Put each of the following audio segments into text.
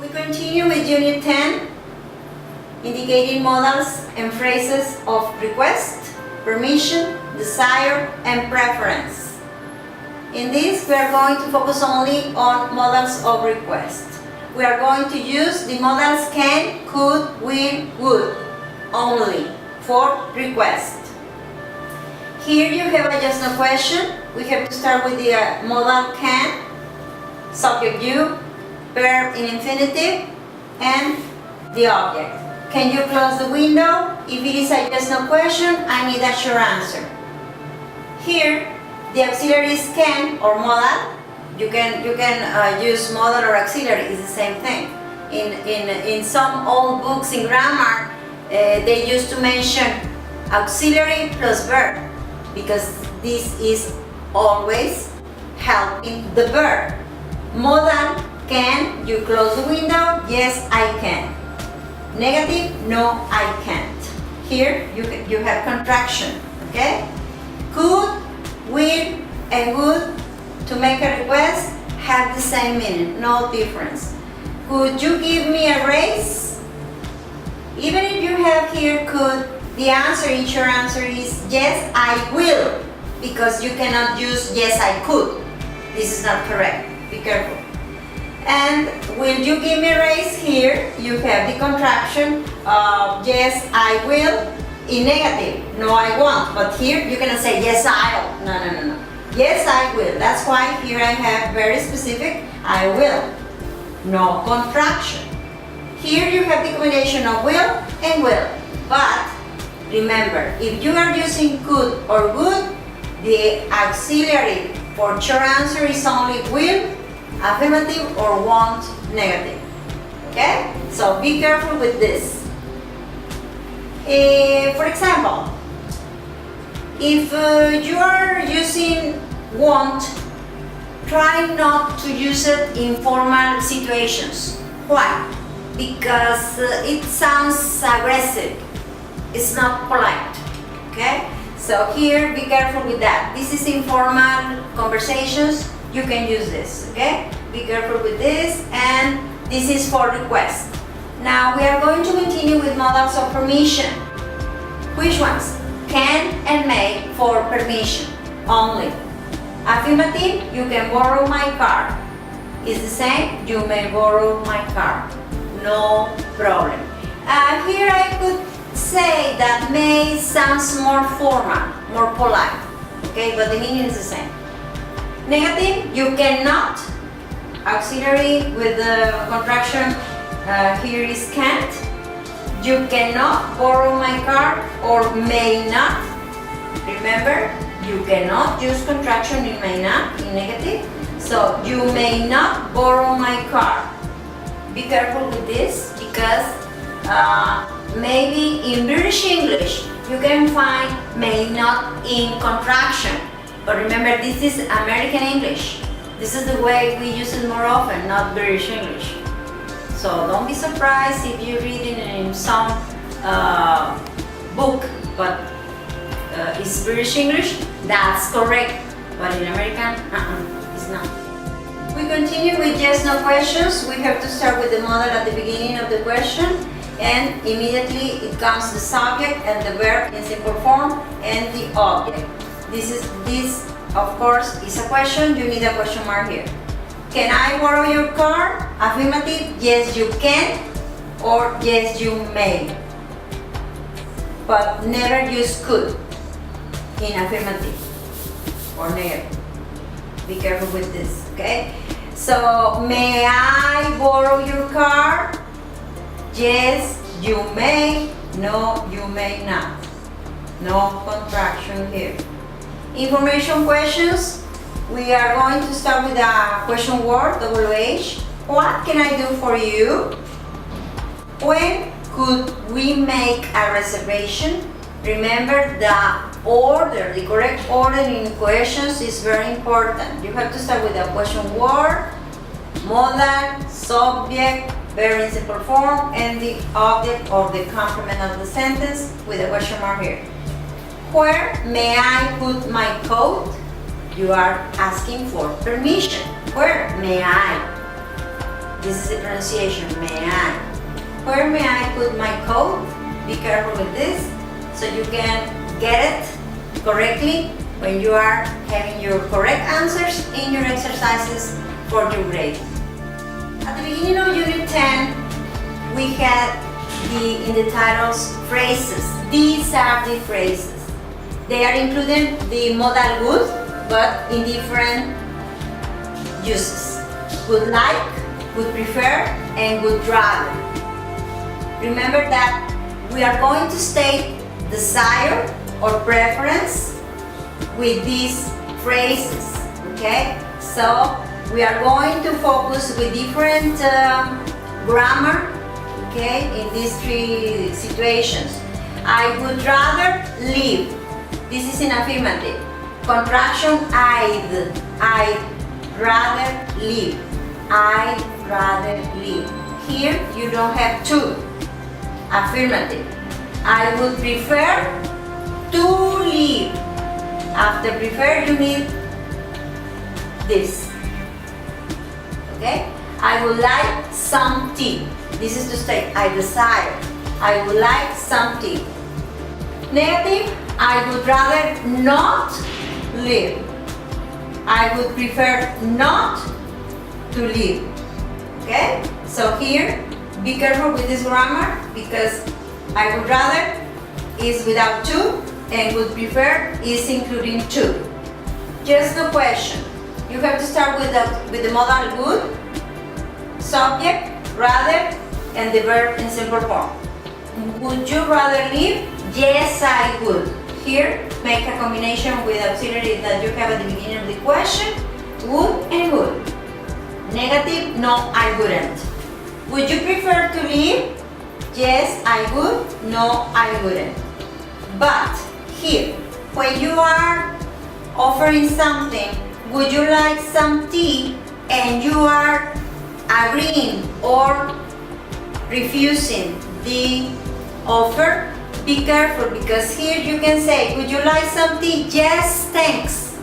We continue with Unit 10, indicating modals and phrases of request, permission, desire, and preference. In this, we are going to focus only on modals of request. We are going to use the modals can, could, will, would only for request. Here you have a yes no question. We have to start with the modal can, subject you, verb in infinitive, and the object. Can you close the window? If it is a yes no question, I need a sure answer. Here, the auxiliary is can or modal. You can use modal or auxiliary, it's the same thing. In some old books in grammar, they used to mention auxiliary plus verb, because this is always helping the verb. Modal, can you close the window? Yes, I can. Negative, no, I can't. Here you have contraction, okay? Could, will, and would to make a request have the same meaning, no difference. Could you give me a raise? Even if you have here could, the answer, your answer is yes, I will, because you cannot use yes, I could. This is not correct. Be careful. And will you give me a raise? Here you have the contraction of yes, I will in negative. No, I won't. But here you cannot say yes, I'll. No. Yes, I will. That's why here I have very specific I will. No contraction. Here you have the combination of will and will. But remember, if you are using could or would, the auxiliary for your answer is only will, affirmative, or want, negative. Okay? So be careful with this. For example, if you are using want, try not to use it in formal situations. Why? Because it sounds aggressive. It's not polite. Okay? So here, be careful with that. This is informal conversations. You can use this. Okay? Be careful with this. And this is for request. Now we are going to continue with modals of permission. Which ones? Can and may for permission only. Affirmative, you can borrow my car. Is the same, you may borrow my car. No problem. Here I could say that may sounds more formal, more polite. Okay, but the meaning is the same. Negative, you cannot. Auxiliary with the contraction here is can't. You cannot borrow my car, or may not. Remember, you cannot use contraction in may not, in negative. So, you may not borrow my car. Be careful with this, because maybe in British English, you can find may not in contraction. But remember, this is American English. This is the way we use it more often, not British English. So don't be surprised if you read it in some book, but it's British English, that's correct. But in American, it's not. We continue with yes, no questions. We have to start with the modal at the beginning of the question, and immediately it comes the subject and the verb in simple form and the object. This, of course, is a question. You need a question mark here. Can I borrow your car? Affirmative, yes you can, or yes you may. But never use could in affirmative or negative. Be careful with this, okay? So, may I borrow your car? Yes, you may. No, you may not. No contraction here. Information questions. We are going to start with a question word, WH. What can I do for you? When could we make a reservation? Remember, the order, the correct order in questions is very important. You have to start with a question word, modal, subject, verb in simple form, and the object or the complement of the sentence with a question mark here. Where may I put my coat? You are asking for permission. Where may I? This is the pronunciation, may I. Where may I put my coat? Be careful with this so you can get it correctly when you are having your correct answers in your exercises for your grade. At the beginning of Unit 10, we had in the titles phrases. These are the phrases. They are including the modal would, but in different uses. Would like, would prefer, and would rather. Remember that we are going to state desire or preference with these phrases, okay? So we are going to focus with different grammar, okay, in these three situations. I would rather live. This is in affirmative. Contraction I'd rather live. I'd rather live. Here you don't have to. Affirmative. I would prefer to live. After prefer you need this. Okay? I would like some tea. This is to state I desire. I would like some tea. Negative. I would rather not live. I would prefer not to live. Okay? So here, be careful with this grammar because I would rather is without to and would prefer is including to. Just the question. You have to start with the modal would, subject, rather, and the verb in simple form. Would you rather live? Yes, I would. Here, make a combination with auxiliary that you have at the beginning of the question. Would and would. Negative, no, I wouldn't. Would you prefer to live? Yes, I would. No, I wouldn't. But here, when you are offering something, would you like some tea? And you are agreeing or refusing the offer, be careful because here you can say, would you like some tea? Yes, thanks.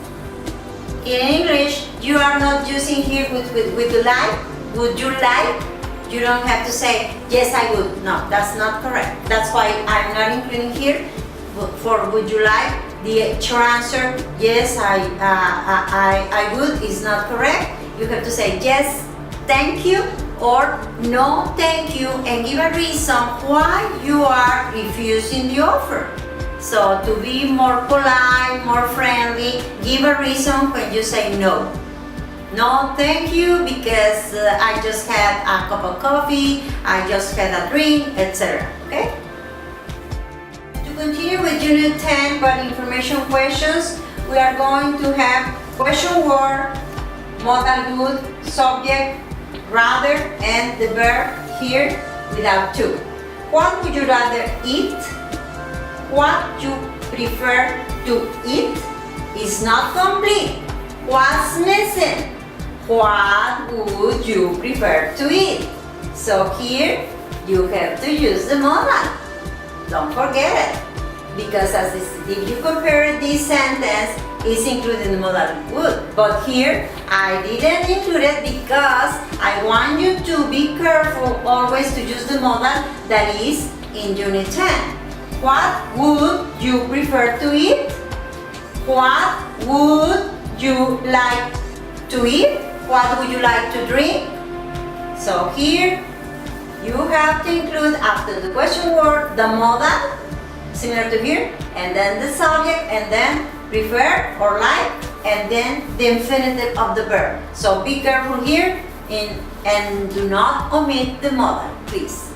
In English, you are not using here with like. Would you like? You don't have to say, yes, I would. No, that's not correct. That's why I'm not including here for would you like. The true answer, yes, I would, is not correct. You have to say, yes, thank you, or no, thank you, and give a reason why you are refusing the offer. So to be more polite, more friendly, give a reason when you say no. No, thank you, because I just had a cup of coffee, I just had a drink, etc. Okay? To continue with Unit 10, but information questions, we are going to have question word, modal would, subject, rather, and the verb here without to. What would you rather eat? What you prefer to eat is not complete. What's missing? What would you prefer to eat? So here you have to use the modal. Don't forget it. Because if you compare this sentence, it's including the modal would. But here I didn't include it because I want you to be careful always to use the modal that is in Unit 10. What would you prefer to eat? What would you like to eat? What would you like to drink? So here you have to include after the question word the modal, similar to here, and then the subject, and then prefer or like, and then the infinitive of the verb. So be careful here and do not omit the modal, please.